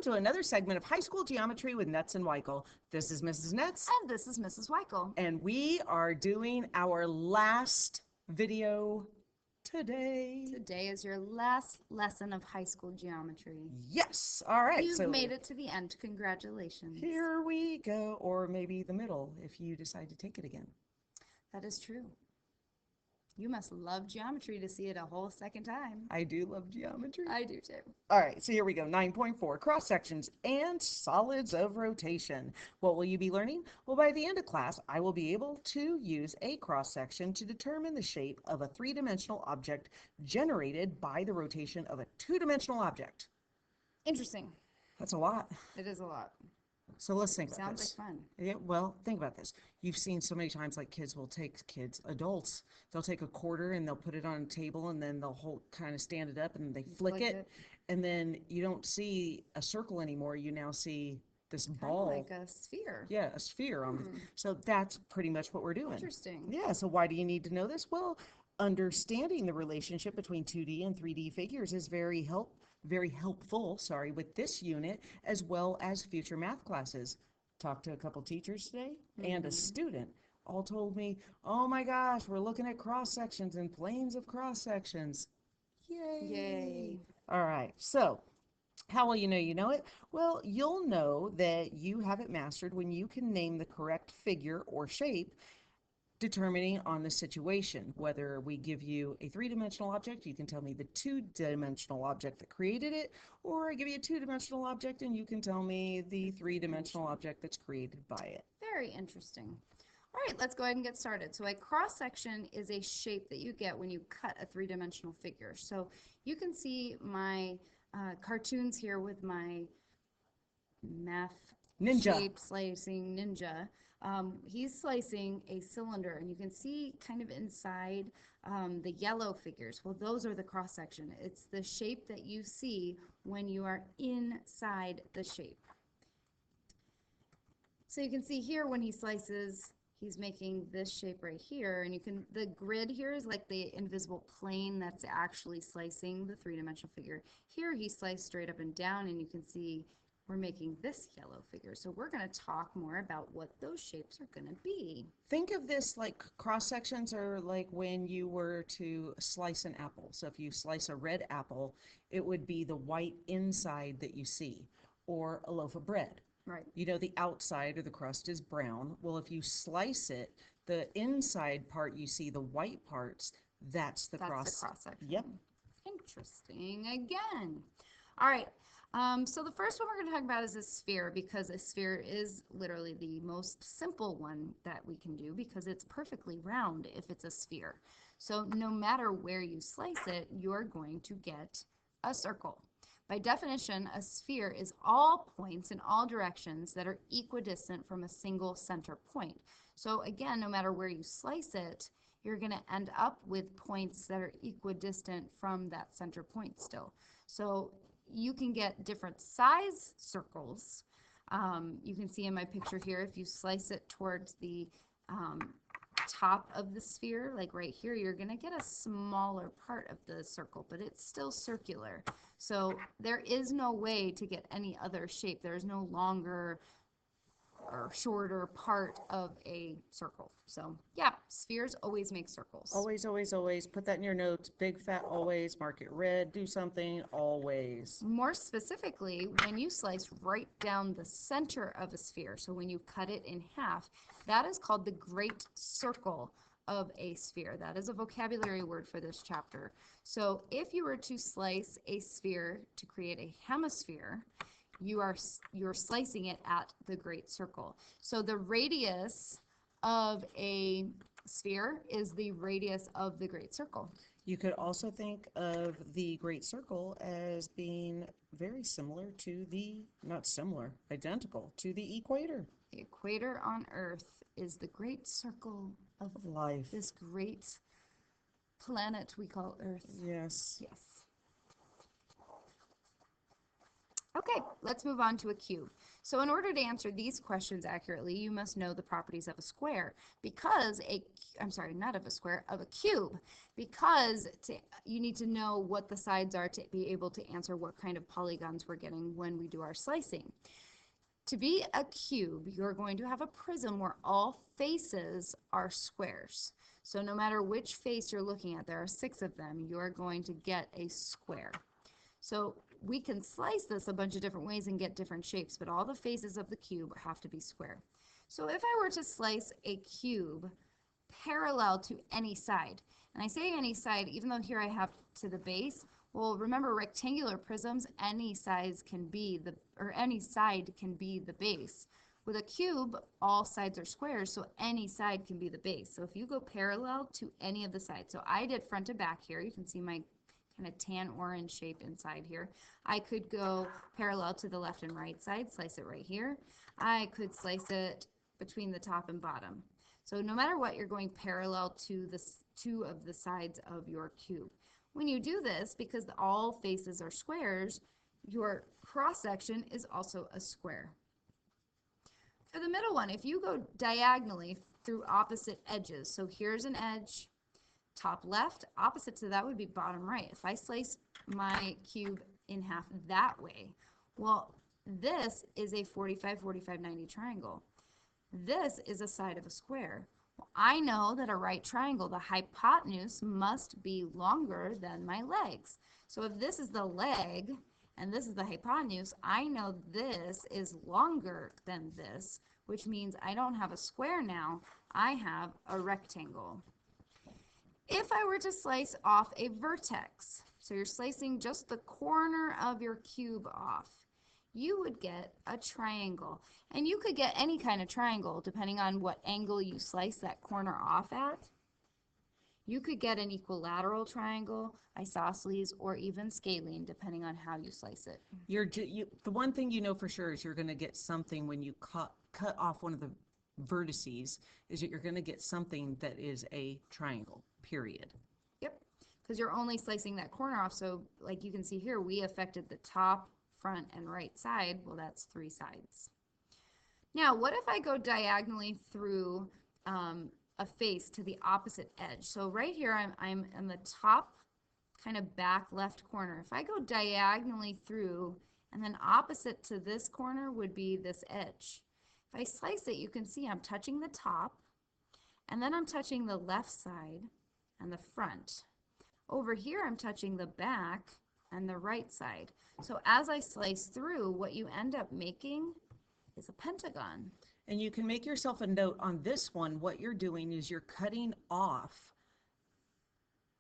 to another segment of High School Geometry with Netz and Weichel. This is Mrs. Netz, And this is Mrs. Weichel. and we are doing our last video today. Today is your last lesson of high school geometry. Yes, all right. You've made it to the end. Congratulations. Here we go, or maybe the middle if you decide to take it again. That is true. You must love geometry to see it a whole second time. I do love geometry. I do too. All right, so here we go. 9.4, cross sections and solids of rotation. What will you be learning? Well, by the end of class, I will be able to use a cross section to determine the shape of a three-dimensional object generated by the rotation of a two-dimensional object. Interesting. That's a lot. It is a lot. So let's think about Sounds this. like fun. Yeah, well, think about this. You've seen so many times like adults, they'll take a quarter and they'll put it on a table and then they'll kind of stand it up and they flick it. And then you don't see a circle anymore. You now see this ball. Like a sphere. Yeah, a sphere on the, so that's pretty much what we're doing. Interesting. Yeah, so why do you need to know this? Well, understanding the relationship between 2D and 3D figures is very helpful, with this unit as well as future math classes. Talked to a couple teachers today and a student all told me, oh my gosh, we're looking at cross sections and planes of cross sections. Yay. Yay. All right, so how will you know it? Well, you'll know that you have it mastered when you can name the correct figure or shape determining on the situation. Whether we give you a three-dimensional object, you can tell me the two-dimensional object that created it, or I give you a two-dimensional object and you can tell me the three-dimensional object that's created by it. Very interesting. All right, let's go ahead and get started. So a cross-section is a shape that you get when you cut a three-dimensional figure. So you can see my cartoons here with my math Ninja. shape slicing ninja. He's slicing a cylinder, and you can see kind of inside the yellow figures. Well, those are the cross section. It's the shape that you see when you are inside the shape. So you can see here when he slices, he's making this shape right here, and the grid here is like the invisible plane that's actually slicing the three-dimensional figure. Here he sliced straight up and down, and you can see we're making this yellow figure. So we're going to talk more about what those shapes are going to be. Think of this like cross sections are like when you were to slice an apple. So if you slice a red apple, it would be the white inside that you see, or a loaf of bread. Right. You know, the outside or the crust is brown. Well, if you slice it, the inside part, you see the white parts, that's the cross section. Yep. Interesting again. All right. So the first one we're going to talk about is a sphere, because a sphere is literally the most simple one that we can do because it's perfectly round if it's a sphere. So no matter where you slice it, you're going to get a circle. By definition, a sphere is all points in all directions that are equidistant from a single center point. So again, no matter where you slice it, you're going to end up with points that are equidistant from that center point still. So you can get different size circles. You can see in my picture here, if you slice it towards the top of the sphere, like right here, you're going to get a smaller part of the circle, but it's still circular. So there is no way to get any other shape. There's no longer or shorter part of a circle. So yeah, spheres always make circles. Always, always, always. Put that in your notes. Big fat always. Mark it red. Do something always. More specifically, when you slice right down the center of a sphere, so when you cut it in half, that is called the great circle of a sphere. That is a vocabulary word for this chapter. So if you were to slice a sphere to create a hemisphere, you're slicing it at the great circle. So the radius of a sphere is the radius of the great circle. You could also think of the great circle as being very similar to identical to the equator. The equator on Earth is the great circle of life. This great planet we call Earth. Yes. Yes. Okay, let's move on to a cube. So in order to answer these questions accurately, you must know the properties of a square because I'm sorry, not of a square, of a cube, because you need to know what the sides are to be able to answer what kind of polygons we're getting when we do our slicing. To be a cube, you're going to have a prism where all faces are squares. So no matter which face you're looking at, there are 6 of them, you're going to get a square. So we can slice this a bunch of different ways and get different shapes, but all the faces of the cube have to be square. So if I were to slice a cube parallel to any side, and I say any side, even though here I have to the base, well, remember rectangular prisms, any size can be any side can be the base. With a cube, all sides are squares, so any side can be the base. So if you go parallel to any of the sides, so I did front to back here, you can see my kind of tan orange shape inside here. I could go parallel to the left and right side, slice it right here. I could slice it between the top and bottom. So no matter what, you're going parallel to the 2 of the sides of your cube. When you do this, because all faces are squares, your cross section is also a square. For the middle one, if you go diagonally through opposite edges, so here's an edge, top left, opposite to that would be bottom right. If I slice my cube in half that way, well, this is a 45, 45, 90 triangle. This is a side of a square. Well, I know that a right triangle, the hypotenuse must be longer than my legs. So if this is the leg and this is the hypotenuse, I know this is longer than this, which means I don't have a square now, I have a rectangle. If I were to slice off a vertex, so you're slicing just the corner of your cube off, you would get a triangle. And you could get any kind of triangle depending on what angle you slice that corner off at. You could get an equilateral triangle, isosceles, or even scalene depending on how you slice it. The one thing you know for sure is you're going to get something when you cut off one of the vertices, is that you're going to get something that is a triangle, period. Yep, because you're only slicing that corner off. So like you can see here, we affected the top, front, and right side. Well, that's 3 sides. Now, what if I go diagonally through a face to the opposite edge? So right here, I'm in the top kind of back left corner. If I go diagonally through, and then opposite to this corner would be this edge. If I slice it, you can see I'm touching the top, and then I'm touching the left side and the front. Over here, I'm touching the back and the right side. So as I slice through, what you end up making is a pentagon. And you can make yourself a note on this one. What you're doing is you're cutting off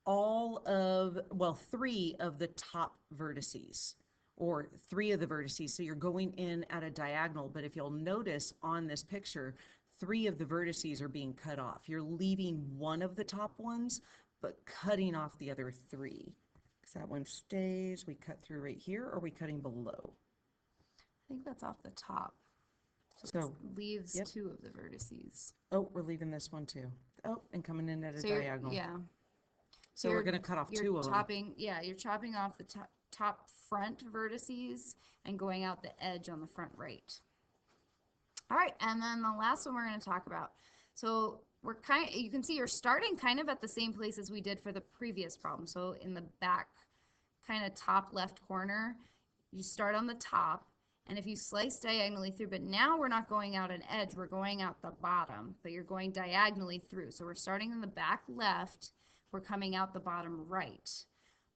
well, 3 of the top vertices, or 3 of the vertices. So you're going in at a diagonal, but if you'll notice on this picture, 3 of the vertices are being cut off. You're leaving one of the top ones, but cutting off the other 3. Because that one stays, we cut through right here, or are we cutting below? I think that's off the top. So it leaves yep. 2 of the vertices. Oh, we're leaving this one too. Oh, and coming in at a diagonal. Yeah. So we're going to cut off 2 of them. Yeah, you're chopping off the top front vertices and going out the edge on the front right. All right, and then the last one we're going to talk about. So you can see you're starting kind of at the same place as we did for the previous problem. So in the back kind of top left corner, you start on the top, and if you slice diagonally through, but now we're not going out an edge, we're going out the bottom, but you're going diagonally through. So we're starting in the back left, we're coming out the bottom right.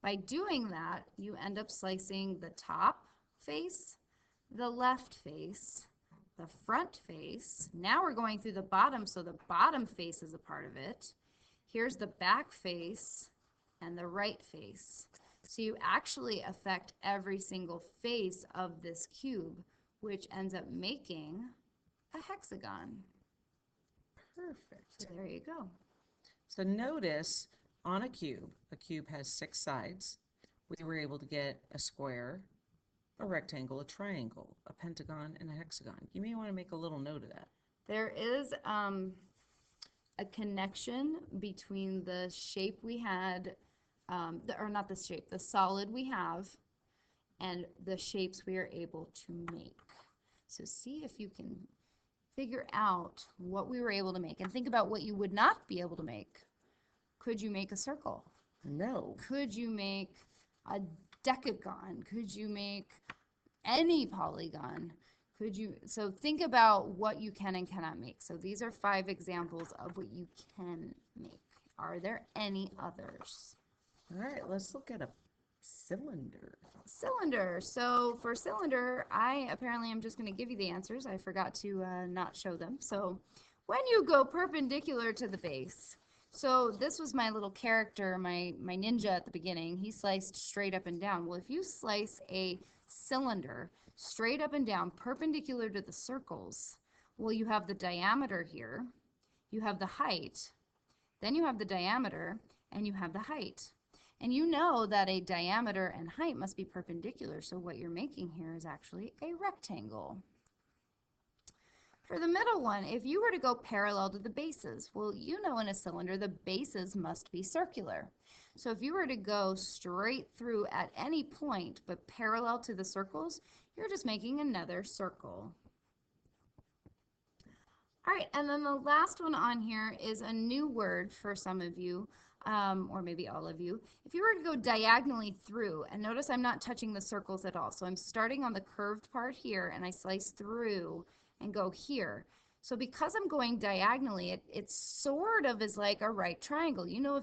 By doing that, you end up slicing the top face, the left face, the front face. Now we're going through the bottom, so the bottom face is a part of it. Here's the back face and the right face. So you actually affect every single face of this cube, which ends up making a hexagon. Perfect. So there you go. So notice on a cube has 6 sides. We were able to get a square, a rectangle, a triangle, a pentagon, and a hexagon. You may want to make a little note of that. There is a connection between the shape we had, or not the shape, the solid we have, and the shapes we are able to make. So see if you can figure out what we were able to make and think about what you would not be able to make. Could you make a circle? No. Could you make a decagon? Could you make any polygon? Could you, so think about what you can and cannot make. So these are 5 examples of what you can make. Are there any others? All right, let's look at a cylinder. Cylinder. So for cylinder, I apparently am just going to give you the answers. I forgot to not show them. So when you go perpendicular to the base, so this was my little character, my ninja at the beginning. He sliced straight up and down. Well, if you slice a cylinder straight up and down, perpendicular to the circles, well, you have the diameter here, you have the height, then you have the diameter, and you have the height. And you know that a diameter and height must be perpendicular, so what you're making here is actually a rectangle. For the middle one, if you were to go parallel to the bases, well, you know in a cylinder the bases must be circular. So if you were to go straight through at any point but parallel to the circles, you're just making another circle. All right, and then the last one on here is a new word for some of you, or maybe all of you. If you were to go diagonally through, and notice I'm not touching the circles at all, so I'm starting on the curved part here, and I slice through and go here. So because I'm going diagonally, it sort of is like a right triangle. You know,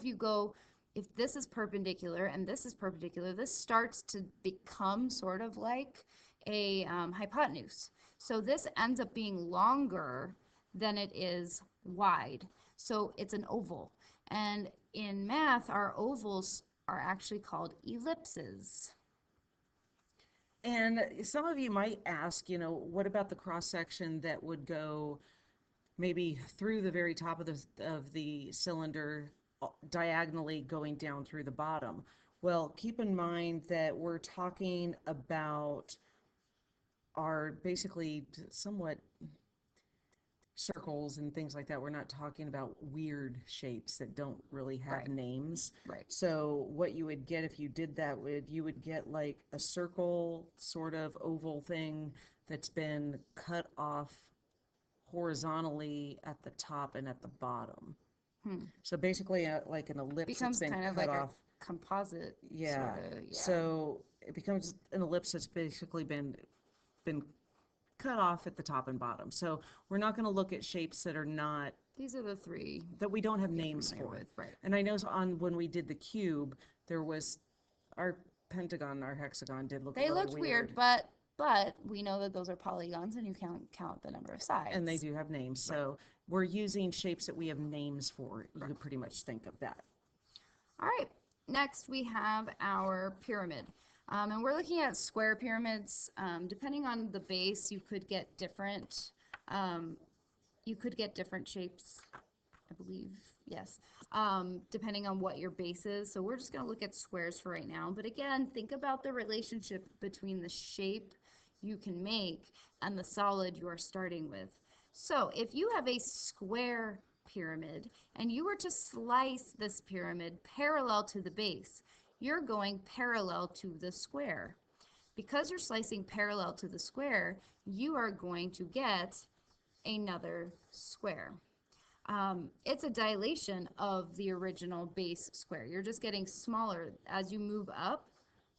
if this is perpendicular and this is perpendicular, this starts to become sort of like a hypotenuse. So this ends up being longer than it is wide. So it's an oval. And in math, our ovals are actually called ellipses. And some of you might ask, what about the cross section that would go maybe through the very top of the cylinder, diagonally going down through the bottom? Well, keep in mind that we're talking about are basically somewhat circles and things like that. We're not talking about weird shapes that don't really have Right. names. Right. So what you would get if you did that you would get like a circle sort of oval thing that's been cut off horizontally at the top and at the bottom. So basically like an ellipse Becomes that's been kind of cut like off. a composite. Yeah. Sorta, yeah. So it becomes an ellipse that's basically been cut off at the top and bottom. So we're not going to look at shapes that are not, These are the 3 that we don't have you're names familiar for. with, right? And I know when we did the cube, there was our pentagon, our hexagon did look They really looked weird, but we know that those are polygons, and you can't count the number of sides. and they do have names. So we're using shapes that we have names for. You could pretty much think of that. All right, next we have our pyramid. And we're looking at square pyramids. Depending on the base, you could get different shapes, I believe, yes, depending on what your base is. So we're just going to look at squares for right now. But again, think about the relationship between the shape you can make and the solid you are starting with. So if you have a square pyramid and you were to slice this pyramid parallel to the base, you're going parallel to the square. Because you're slicing parallel to the square, you are going to get another square. It's a dilation of the original base square. You're just getting smaller as you move up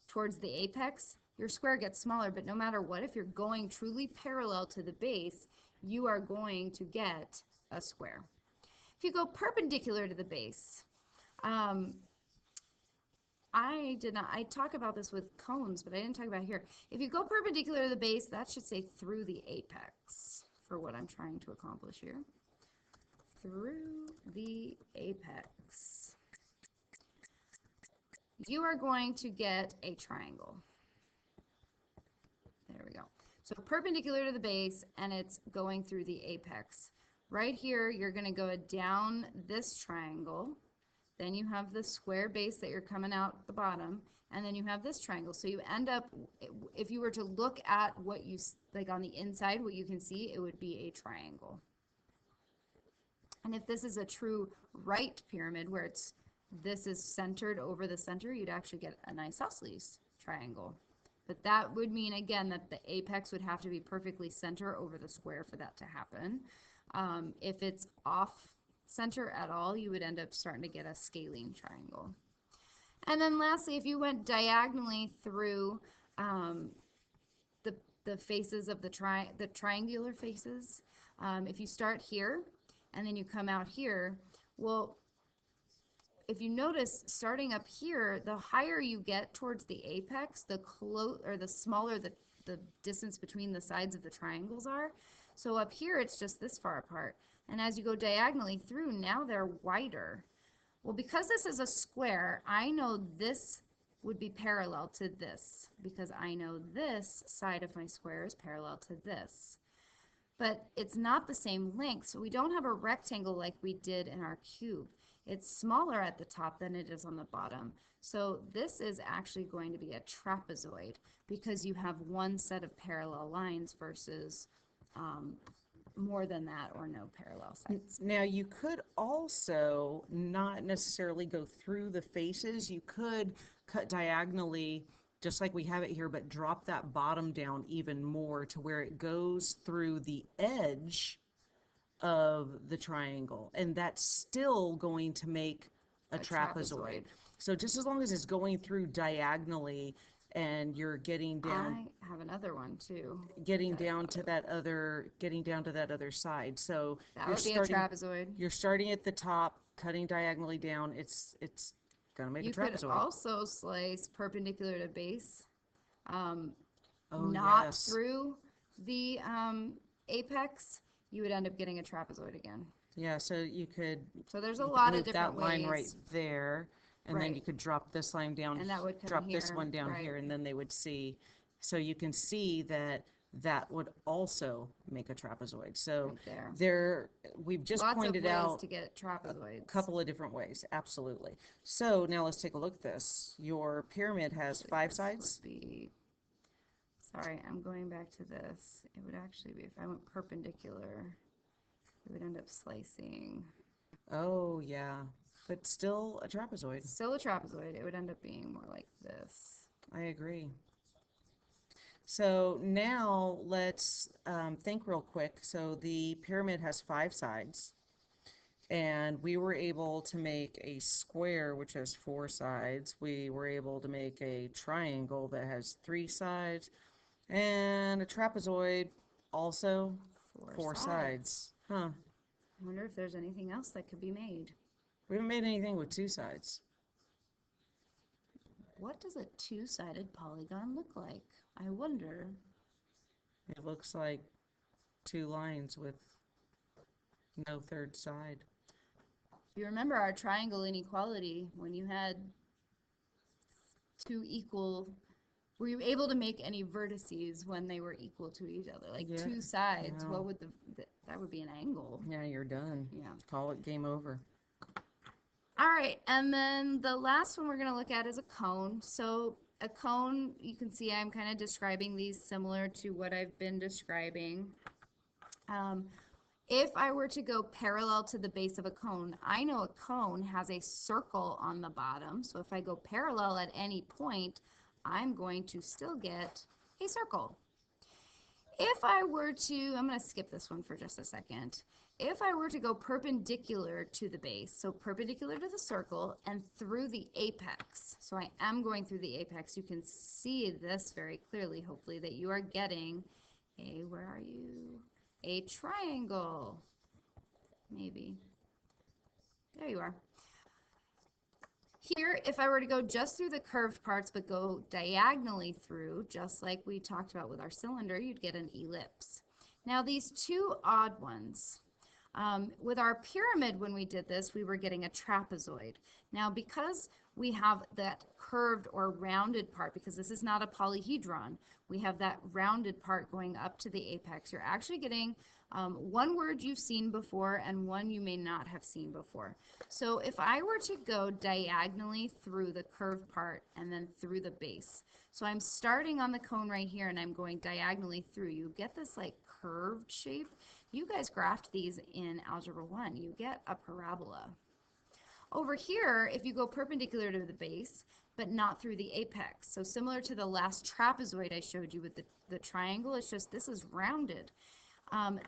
towards the apex. Your square gets smaller, but no matter what, if you're going truly parallel to the base, you are going to get a square. If you go perpendicular to the base, I talk about this with cones, but I didn't talk about it here. If you go perpendicular to the base, that should say through the apex for what I'm trying to accomplish here. Through the apex, you are going to get a triangle. There we go. So perpendicular to the base, and it's going through the apex. Right here, you're going to go down this triangle. Then you have the square base that you're coming out the bottom, and then you have this triangle. So you end up, if you were to look at what you, like on the inside, what you can see, it would be a triangle. And if this is a true right pyramid, where this is centered over the center, you'd actually get an isosceles triangle. But that would mean, again, that the apex would have to be perfectly center over the square for that to happen. If it's off center at all, you would end up starting to get a scalene triangle. And then lastly, if you went diagonally through the, faces of the triangular faces, if you start here and then you come out here, well, if you notice, starting up here, the higher you get towards the apex, the smaller the distance between the sides of the triangles are. So up here, it's just this far apart. And as you go diagonally through, now they're wider. Well, because this is a square, I know this would be parallel to this, because I know this side of my square is parallel to this. But it's not the same length, so we don't have a rectangle like we did in our cube. It's smaller at the top than it is on the bottom. So this is actually going to be a trapezoid because you have one set of parallel lines versus more than that or no parallel sides. Now, you could also not necessarily go through the faces. You could cut diagonally, just like we have it here, but drop that bottom down even more to where it goes through the edge of the triangle. And that's still going to make a trapezoid. So just as long as it's going through diagonally and you're getting down, I have another one too. getting down to that other side. So That you're would be starting, a trapezoid. you're starting at the top, cutting diagonally down. It's gonna make You a trapezoid. could also slice perpendicular to base, Oh, not yes. through the apex. You would end up getting a trapezoid again. Yeah, so you could So there's a you could lot move of different that line ways. right there, and then Right. you could drop this line down, And that would come drop this here, one down right. here, and then they would see. So you can see that that would also make a trapezoid. So Right there. we've just Lots pointed of ways out to get trapezoids. a couple of different ways. Absolutely. So now let's take a look at this. Your pyramid has Actually, 5 this sides. would be, sorry, I'm going back to this. It would actually be, if I went perpendicular, it would end up slicing. Oh, yeah. But still a trapezoid. Still a trapezoid. It would end up being more like this. I agree. So now let's think real quick. So the pyramid has 5 sides, and we were able to make a square which has 4 sides. We were able to make a triangle that has 3 sides, and a trapezoid also 4 sides. Huh. I wonder if there's anything else that could be made. We haven't made anything with 2 sides. What does a two-sided polygon look like? I wonder. It looks like 2 lines with no third side. If you remember our triangle inequality, when you had two equal, were you able to make any vertices when they were equal to each other? Like Yeah, two sides, no. what would that would be an angle. Yeah, you're done. Yeah. Call it game over. All right, and then the last one we're going to look at is a cone. So a cone, you can see I'm kind of describing these similar to what I've been describing. If I were to go parallel to the base of a cone, I know a cone has a circle on the bottom. So if I go parallel at any point, I'm going to still get a circle. If I were to, I'm going to skip this one for just a second. If I were to go perpendicular to the base, so perpendicular to the circle and through the apex, so I am going through the apex, you can see this very clearly, hopefully, that you are getting a, where are you? A triangle, maybe. There you are. Here, if I were to go just through the curved parts, but go diagonally through, just like we talked about with our cylinder, you'd get an ellipse. Now, these two odd ones, with our pyramid, when we did this, we were getting a trapezoid. Now, because we have that curved or rounded part, because this is not a polyhedron, we have that rounded part going up to the apex. You're actually getting one word you've seen before and one you may not have seen before. So if I were to go diagonally through the curved part and then through the base, so I'm starting on the cone right here and I'm going diagonally through, you get this like curved shape. You guys graphed these in Algebra 1. You get a parabola. Over here, if you go perpendicular to the base, but not through the apex. So similar to the last trapezoid I showed you with the triangle, it's just this is rounded.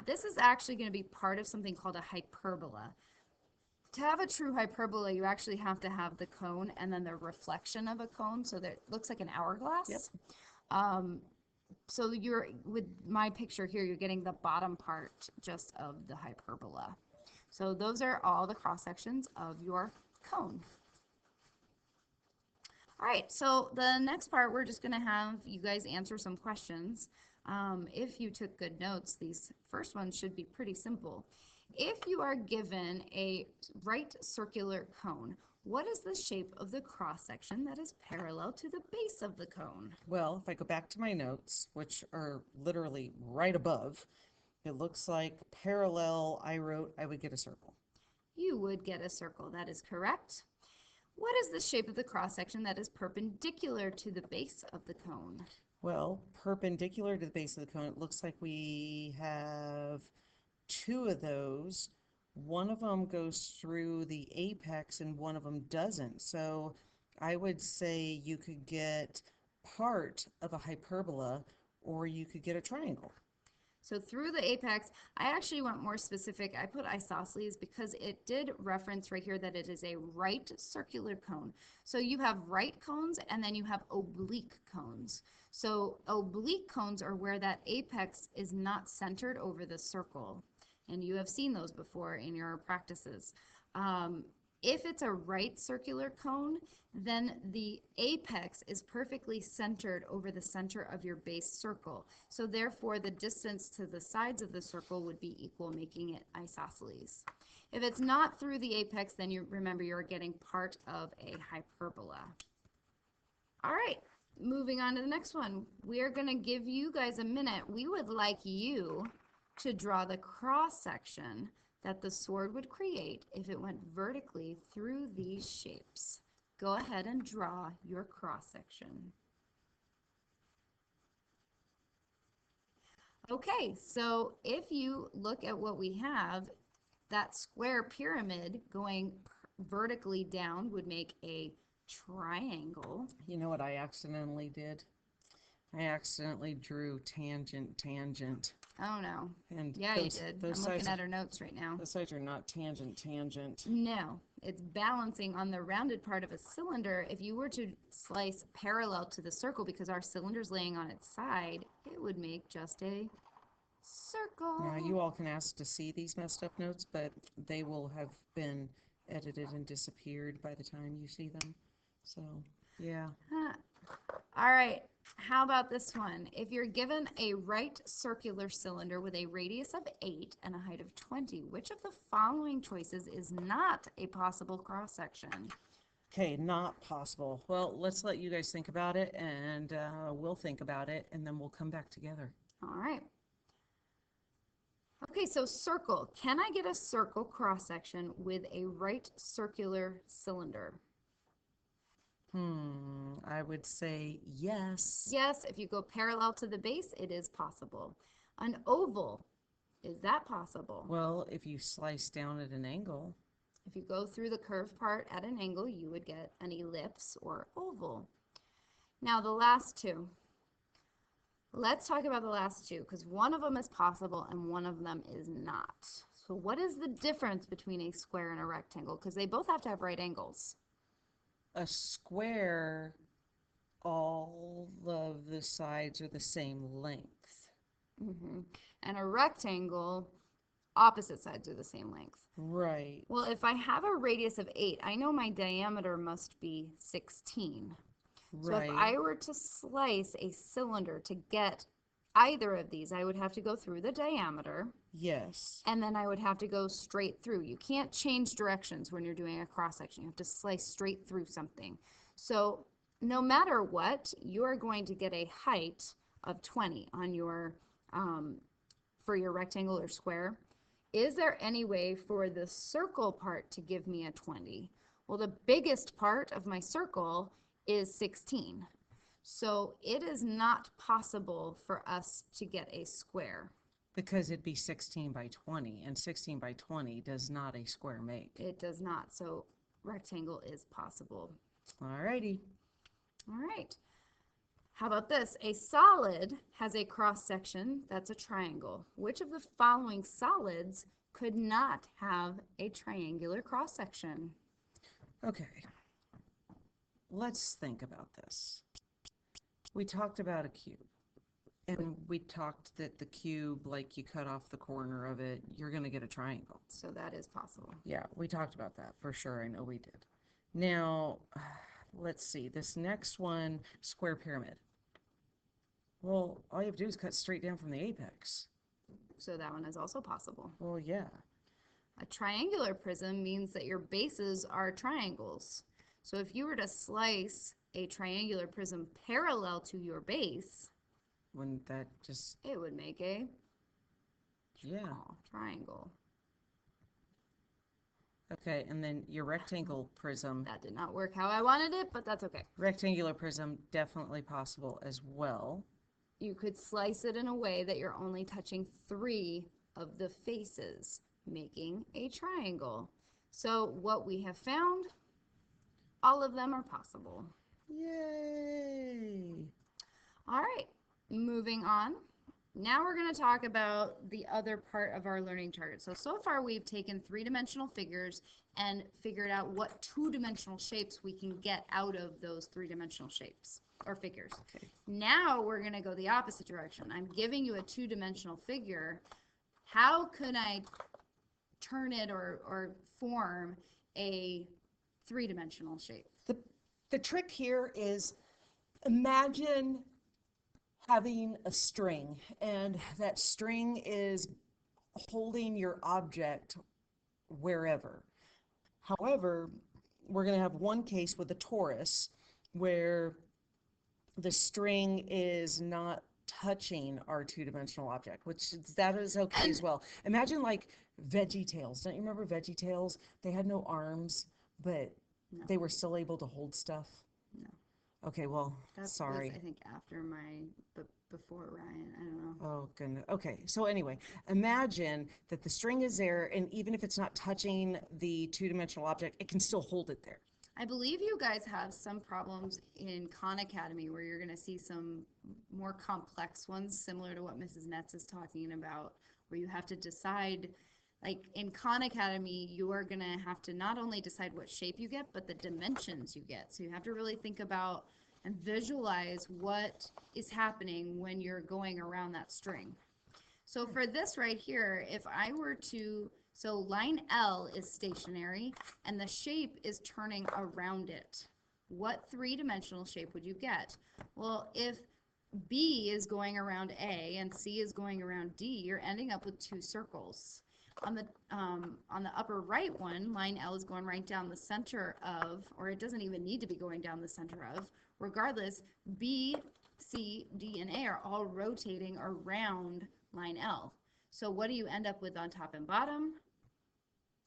This is actually going to be part of something called a hyperbola. To have a true hyperbola, you actually have to have the cone and then the reflection of a cone, so that it looks like an hourglass. Yep. So you're, with my picture here, you're getting the bottom part just of the hyperbola. So those are all the cross sections of your cone. All right, so the next part, we're just going to have you guys answer some questions. If you took good notes, these first ones should be pretty simple. If you are given a right circular cone, what is the shape of the cross section that is parallel to the base of the cone? Well, if I go back to my notes, which are literally right above, it looks like parallel, I wrote I would get a circle. You would get a circle, that is correct. What is the shape of the cross section that is perpendicular to the base of the cone? Well, perpendicular to the base of the cone, it looks like we have two of those. One of them goes through the apex and one of them doesn't. So I would say you could get part of a hyperbola or you could get a triangle. So through the apex, I actually went more specific. I put isosceles because it did reference right here that it is a right circular cone. So you have right cones and then you have oblique cones. So oblique cones are where that apex is not centered over the circle. And you have seen those before in your practices. If it's a right circular cone, then the apex is perfectly centered over the center of your base circle. So therefore, the distance to the sides of the circle would be equal, making it isosceles. If it's not through the apex, then you remember you're getting part of a hyperbola. All right, moving on to the next one. We are going to give you guys a minute. We would like you to draw the cross section that the sword would create if it went vertically through these shapes. Go ahead and draw your cross section. Okay, so if you look at what we have, that square pyramid going vertically down would make a triangle. You know what I accidentally did? I accidentally drew tangent, tangent. Oh no. And Yeah, you did. I'm looking at our notes right now. Those sides are not tangent, tangent. No, it's balancing on the rounded part of a cylinder. If you were to slice parallel to the circle, because our cylinder's laying on its side, it would make just a circle. Now, you all can ask to see these messed up notes, but they will have been edited and disappeared by the time you see them. So, yeah. All right. How about this one? If you're given a right circular cylinder with a radius of 8 and a height of 20, which of the following choices is not a possible cross section? Okay, not possible. Well, let's let you guys think about it, and we'll think about it, and then we'll come back together. All right. Okay, so circle. Can I get a circle cross section with a right circular cylinder? I would say yes. Yes, if you go parallel to the base, it is possible. An oval, is that possible? Well, if you slice down at an angle. If you go through the curved part at an angle, you would get an ellipse or oval. Now the last two. Let's talk about the last two, because one of them is possible and one of them is not. So what is the difference between a square and a rectangle? Because they both have to have right angles. A square, all of the sides are the same length. And a rectangle, opposite sides are the same length. Right. Well, if I have a radius of 8, I know my diameter must be 16. So if I were to slice a cylinder to get either of these, I would have to go through the diameter. Yes. And then I would have to go straight through. You can't change directions when you're doing a cross section. You have to slice straight through something. So no matter what, you're going to get a height of 20 on your for your rectangle or square. Is there any way for the circle part to give me a 20? Well, the biggest part of my circle is 16. So it is not possible for us to get a square. Because it'd be 16 by 20, and 16 by 20 does not a square make. It does not. So rectangle is possible. All righty. All right. How about this? A solid has a cross section that's a triangle. Which of the following solids could not have a triangular cross section? Okay, let's think about this. We talked about a cube, and we talked that the cube, like you cut off the corner of it, you're going to get a triangle. So that is possible. Yeah, we talked about that for sure. I know we did. Now, let's see. This next one, square pyramid. Well, all you have to do is cut straight down from the apex. So that one is also possible. Well, yeah. A triangular prism means that your bases are triangles. So if you were to slice a triangular prism parallel to your base, Wouldn't that just, it would make a yeah. triangle. Okay, and then your rectangle prism. That did not work how I wanted it, but that's okay. Rectangular prism, definitely possible as well. You could slice it in a way that you're only touching 3 of the faces, making a triangle. So what we have found, all of them are possible. Yay! All right, moving on. Now we're going to talk about the other part of our learning target. So far we've taken 3-dimensional figures and figured out what 2-dimensional shapes we can get out of those 3-dimensional shapes or figures. Okay. Now we're going to go the opposite direction. I'm giving you a 2-dimensional figure. How could I turn it or form a 3-dimensional shape? The trick here is imagine having a string, and that string is holding your object wherever. However, we're going to have one case with a torus where the string is not touching our 2-dimensional object, which that is okay as well. Imagine like Veggie Tales. Don't you remember Veggie Tales? They had no arms, but No. they were still able to hold stuff. No. Okay, well, That's sorry. I think after before Ryan, I don't know. Oh, goodness. Okay, so anyway, imagine that the string is there, and even if it's not touching the 2-dimensional object, it can still hold it there. I believe you guys have some problems in Khan Academy where you're going to see some more complex ones similar to what Mrs. Metz is talking about, where you have to decide, like in Khan Academy, you are going to have to not only decide what shape you get, but the dimensions you get. So you have to really think about and visualize what is happening when you're going around that string. So for this right here, if I were to, so line L is stationary and the shape is turning around it. What 3-dimensional shape would you get? Well, if B is going around A and C is going around D, you're ending up with 2 circles. On the upper right one, line L is going right down the center of, or it doesn't even need to be going down the center of. Regardless, B, C, D, and A are all rotating around line L. So what do you end up with on top and bottom?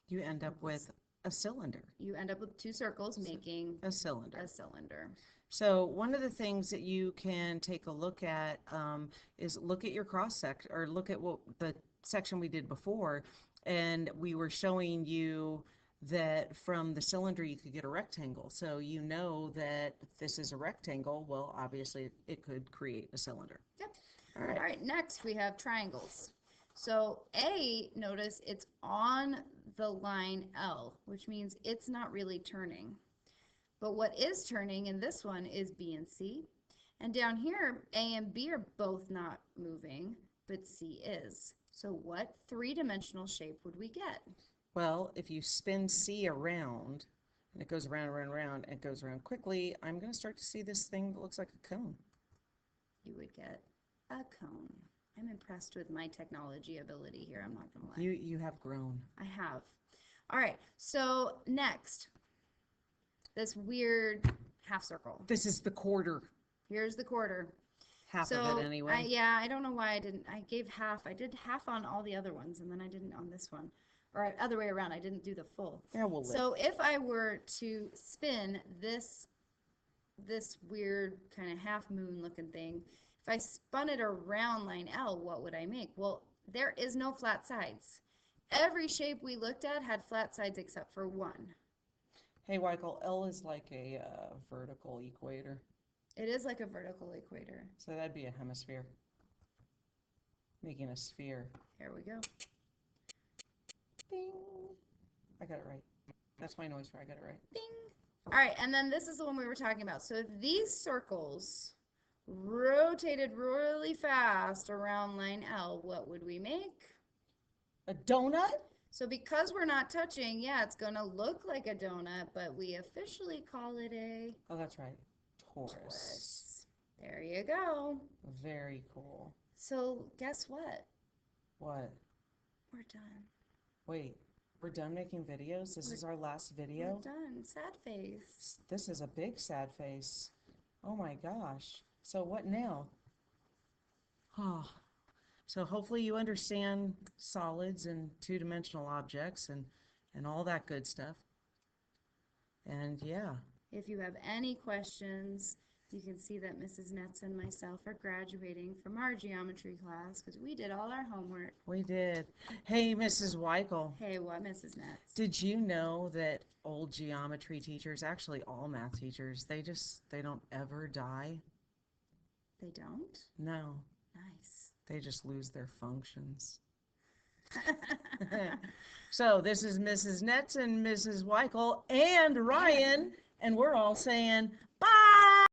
You end up with a cylinder. You end up with 2 circles making a cylinder. A cylinder. So one of the things that you can take a look at is look at your cross section, or look at what the section we did before, and we were showing you that from the cylinder you could get a rectangle. So you know that if this is a rectangle, well, obviously it could create a cylinder. Yep. All right. All right, next we have triangles. So A, notice it's on the line L, which means it's not really turning. But what is turning in this one is B and C. And down here, A and B are both not moving, but C is. So what 3-dimensional shape would we get? Well, if you spin C around, and it goes around, around, around, and it goes around quickly, I'm going to start to see this thing that looks like a cone. You would get a cone. I'm impressed with my technology ability here, I'm not going to lie. You have grown. I have. All right, so next, this weird half circle. This is the quarter. Here's the quarter. Half of it anyway. Yeah, I don't know why I didn't. I gave half. I did half on all the other ones, and then I didn't on this one. Or other way around, I didn't do the full. Yeah, we'll live. So if I were to spin this weird kind of half moon looking thing, if I spun it around line L, what would I make? Well, there is no flat sides. Every shape we looked at had flat sides except for one. Hey, Michael, L is like a vertical equator. It is like a vertical equator. So that'd be a hemisphere. Making a sphere. Here we go. Ding. I got it right. That's my noise for I got it right. Ding. All right, and then this is the one we were talking about. So if these circles rotated really fast around line L, what would we make? A donut? So because we're not touching, yeah, it's going to look like a donut, but we officially call it a Oh, that's right. Taurus. torus. There you go. Very cool. So guess what? What? We're done. Wait, we're done making videos? This is our last We're video? done. Sad face. This is a big sad face. Oh my gosh. So what now? Oh, so hopefully you understand solids and two-dimensional objects and all that good stuff. And yeah, If you have any questions, you can see that Mrs. Netz and myself are graduating from our geometry class because we did all our homework. we did. Hey, Mrs. Weichel, Hey, what, Mrs. Netz? did you know that old geometry teachers, actually all math teachers, they don't ever die? They don't? No, Nice. they just lose their functions. So this is Mrs. Netz and Mrs. Weichel and Ryan, and we're all saying bye.